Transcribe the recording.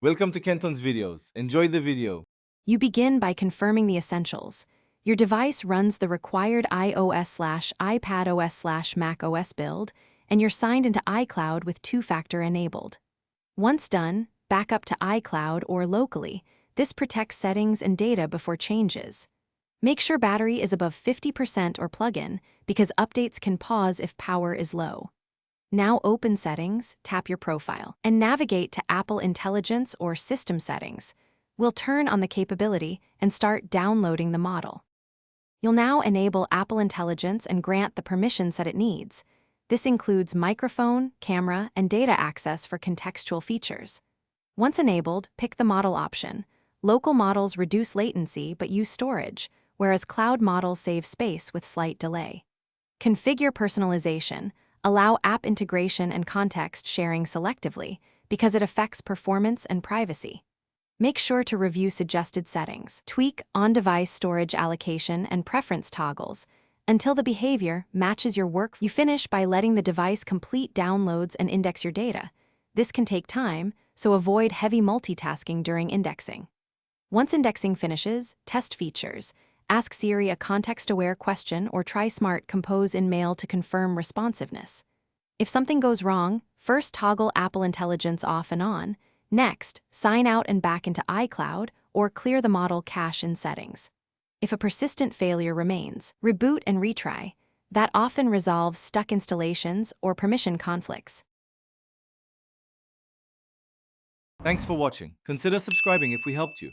Welcome to Kenton's videos. Enjoy the video. You begin by confirming the essentials. Your device runs the required iOS/iPadOS/macOS build, and you're signed into iCloud with two-factor enabled. Once done, back up to iCloud or locally. This protects settings and data before changes. Make sure battery is above 50% or plug-in, because updates can pause if power is low. Now open Settings, tap your profile, and navigate to Apple Intelligence or System Settings. We'll turn on the capability and start downloading the model. You'll now enable Apple Intelligence and grant the permissions that it needs. This includes microphone, camera, and data access for contextual features. Once enabled, pick the model option. Local models reduce latency but use storage, whereas cloud models save space with slight delay. Configure personalization. Allow app integration and context sharing selectively because it affects performance and privacy. Make sure to review suggested settings. Tweak on-device storage allocation and preference toggles until the behavior matches your work. You finish by letting the device complete downloads and index your data. This can take time, so avoid heavy multitasking during indexing. Once indexing finishes, test features. Ask Siri a context-aware question or try Smart Compose in Mail to confirm responsiveness. If something goes wrong, first toggle Apple Intelligence off and on. Next, sign out and back into iCloud or clear the model cache in Settings. If a persistent failure remains, reboot and retry. That often resolves stuck installations or permission conflicts. Thanks for watching. Consider subscribing if we helped you.